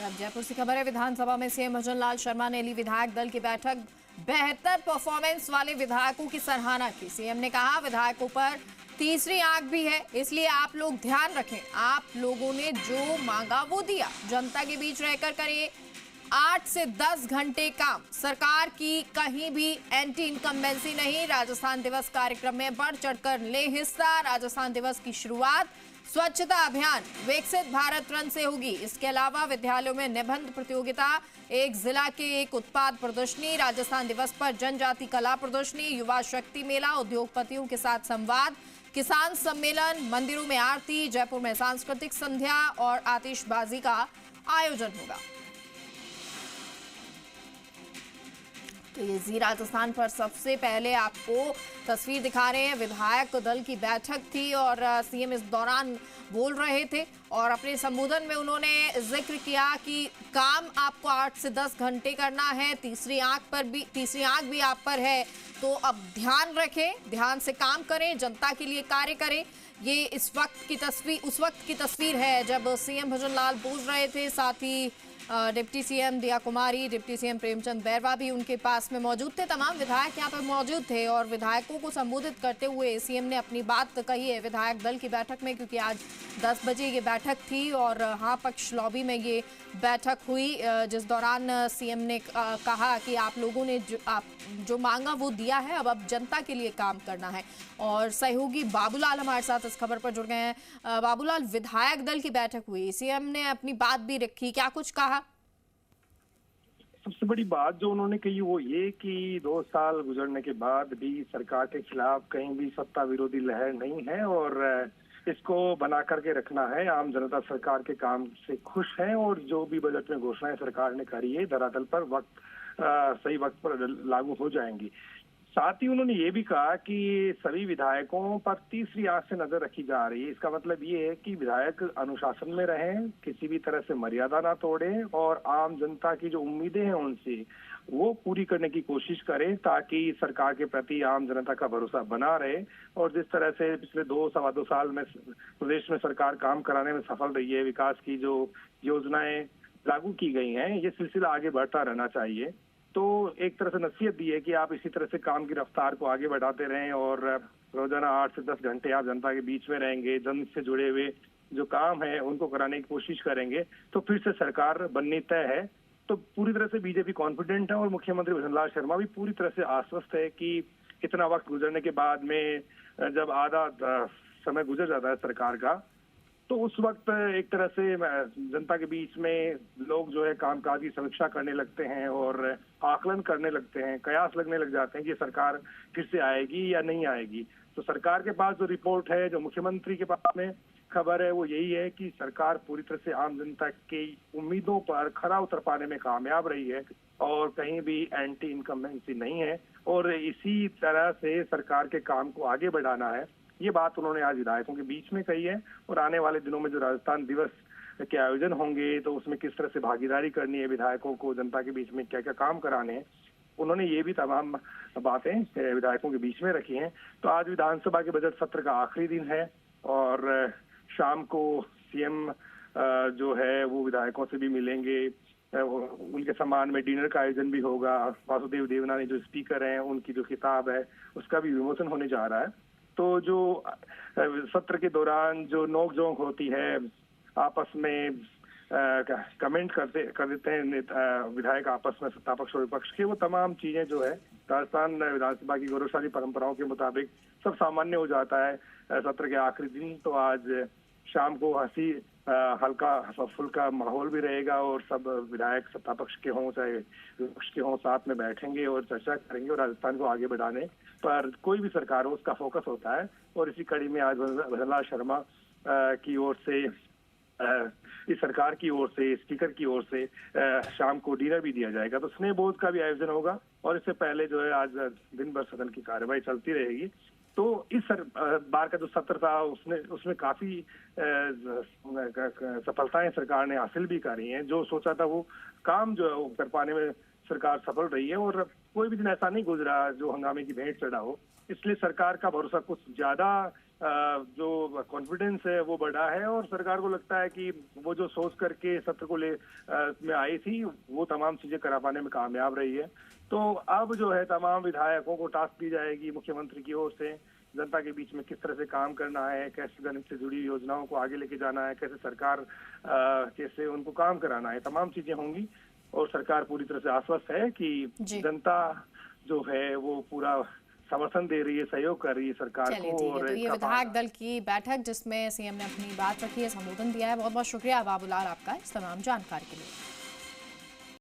अब जयपुर से खबर है, विधानसभा में सीएम भजन लाल शर्मा ने ली विधायक दल की बैठक। बेहतर परफॉर्मेंस वाले विधायकों की सराहना की। सीएम ने कहा, विधायकों पर तीसरी आंख भी है, इसलिए आप लोग ध्यान रखें। आप लोगों ने जो मांगा वो दिया। जनता के बीच रहकर करिए 8 से 10 घंटे काम। सरकार की कहीं भी एंटी इनकम्बेंसी नहीं। राजस्थान दिवस कार्यक्रम में बढ़ चढ़कर ले हिस्सा। राजस्थान दिवस की शुरुआत स्वच्छता अभियान विकसित भारत रन से होगी। इसके अलावा विद्यालयों में निबंध प्रतियोगिता, एक जिला के एक उत्पाद प्रदर्शनी, राजस्थान दिवस पर जनजाति कला प्रदर्शनी, युवा शक्ति मेला, उद्योगपतियों के साथ संवाद, किसान सम्मेलन, मंदिरों में आरती, जयपुर में सांस्कृतिक संध्या और आतिशबाजी का आयोजन होगा। तो ये जी राजस्थान पर सबसे पहले आपको तस्वीर दिखा रहे हैं। विधायक दल की बैठक थी और सीएम इस दौरान बोल रहे थे और अपने संबोधन में उन्होंने जिक्र किया कि काम आपको 8 से 10 घंटे करना है। तीसरी आंख भी आप पर है, तो अब ध्यान रखें, ध्यान से काम करें, जनता के लिए कार्य करें। ये उस वक्त की तस्वीर है जब सीएम भजन लाल बोल रहे थे। साथ ही डिप्टी सीएम दिया कुमारी, डिप्टी सीएम प्रेमचंद बैरवा भी उनके पास में मौजूद थे। तमाम विधायक यहाँ पर मौजूद थे और विधायकों को संबोधित करते हुए सीएम ने अपनी बात कही है विधायक दल की बैठक में, क्योंकि आज 10 बजे ये बैठक थी और हाँ पक्ष लॉबी में ये बैठक हुई, जिस दौरान सीएम ने कहा कि आप लोगों ने जो मांगा वो दिया है, अब जनता के लिए काम करना है। और सहयोगी बाबूलाल हमारे साथ इस खबर पर जुड़ गए हैं। बाबूलाल, विधायक दल की बैठक हुई, सीएम ने अपनी बात भी रखी, क्या कुछ कहा? सबसे बड़ी बात जो उन्होंने कही वो ये कि 2 साल गुजरने के बाद भी सरकार के खिलाफ कहीं भी सत्ता विरोधी लहर नहीं है और इसको बना करके रखना है। आम जनता सरकार के काम से खुश है और जो भी बजट में घोषणाएं सरकार ने करी है धरातल पर सही वक्त पर लागू हो जाएंगी। साथ ही उन्होंने ये भी कहा कि सभी विधायकों पर तीसरी आंख से नजर रखी जा रही है। इसका मतलब ये है कि विधायक अनुशासन में रहें, किसी भी तरह से मर्यादा ना तोड़ें और आम जनता की जो उम्मीदें हैं उनसे वो पूरी करने की कोशिश करें, ताकि सरकार के प्रति आम जनता का भरोसा बना रहे। और जिस तरह से पिछले 2-2.25 साल में प्रदेश में सरकार काम कराने में सफल रही है, विकास की जो योजनाएं लागू की गई हैं, ये सिलसिला आगे बढ़ता रहना चाहिए। तो एक तरह से नसीहत दी है कि आप इसी तरह से काम की रफ्तार को आगे बढ़ाते रहें और रोजाना 8 से 10 घंटे आप जनता के बीच में रहेंगे, जन से जुड़े हुए जो काम है उनको कराने की कोशिश करेंगे, तो फिर से सरकार बननी तय है। तो पूरी तरह से बीजेपी कॉन्फिडेंट है और मुख्यमंत्री भजन लाल शर्मा भी पूरी तरह से आश्वस्त है कि इतना वक्त गुजरने के बाद में जब आधा समय गुजर जाता है सरकार का, तो उस वक्त एक तरह से जनता के बीच में लोग जो है कामकाज की समीक्षा करने लगते हैं और आकलन करने लगते हैं, कयास लगने लग जाते हैं कि सरकार फिर से आएगी या नहीं आएगी। तो सरकार के पास जो रिपोर्ट है, जो मुख्यमंत्री के पास में खबर है, वो यही है कि सरकार पूरी तरह से आम जनता की उम्मीदों पर खरा उतर पाने में कामयाब रही है और कहीं भी एंटी इनकम्बेंसी नहीं है और इसी तरह से सरकार के काम को आगे बढ़ाना है। ये बात उन्होंने आज विधायकों के बीच में कही है और आने वाले दिनों में जो राजस्थान दिवस के आयोजन होंगे तो उसमें किस तरह से भागीदारी करनी है विधायकों को, जनता के बीच में क्या क्या काम कराने हैं, उन्होंने ये भी तमाम बातें विधायकों के बीच में रखी हैं। तो आज विधानसभा के बजट सत्र का आखिरी दिन है और शाम को सीएम जो है वो विधायकों से भी मिलेंगे। उनके सम्मान में डिनर का आयोजन भी होगा। वासुदेव देवनानी जो स्पीकर हैं उनकी जो किताब है उसका भी विमोचन होने जा रहा है। तो जो सत्र के दौरान जो नोकझोंक होती है, आपस में कमेंट कर देते हैं विधायक आपस में सत्ता पक्ष और विपक्ष के, वो तमाम चीजें जो है राजस्थान विधानसभा की गौरवशाली परंपराओं के मुताबिक सब सामान्य हो जाता है सत्र के आखिरी दिन। तो आज शाम को हंसी हल्का फुल्का माहौल भी रहेगा और सब विधायक सत्ता पक्ष के हों चाहे विपक्ष के हों साथ में बैठेंगे और चर्चा करेंगे और राजस्थान को आगे बढ़ाने पर कोई भी सरकार हो उसका फोकस होता है। और इसी कड़ी में आज भजन लाल शर्मा की ओर से, इस सरकार की ओर से, स्पीकर की ओर से शाम को डिनर भी दिया जाएगा। तो स्नेह बोध का भी आयोजन होगा और इससे पहले जो है आज दिन भर सदन की कार्यवाही चलती रहेगी। तो इस बार का जो सत्र था उसमें काफी सफलताएं सरकार ने हासिल भी करी हैं। जो सोचा था वो काम जो है वो कर पाने में सरकार सफल रही है और कोई भी दिन ऐसा नहीं गुजरा जो हंगामे की भेंट चढ़ा हो। इसलिए सरकार का भरोसा कुछ ज्यादा जो कॉन्फिडेंस है वो बढ़ा है और सरकार को लगता है कि वो जो सोच करके सत्र को में आई थी वो तमाम चीजें करा पाने में कामयाब रही है। तो अब जो है तमाम विधायकों को टास्क दी जाएगी मुख्यमंत्री की ओर से, जनता के बीच में किस तरह से काम करना है, कैसे गणित से जुड़ी योजनाओं को आगे लेके जाना है, कैसे सरकार कैसे उनको काम कराना है, तमाम चीजें होंगी। और सरकार पूरी तरह से आश्वस्त है कि जनता जो है वो पूरा समर्थन दे रही है, सहयोग कर रही है सरकार को। और तो ये विधायक दल की बैठक जिसमें सीएम ने अपनी बात रखी है, संबोधन दिया है। बहुत बहुत शुक्रिया बाबूलाल आपका इस तमाम जानकारी के लिए।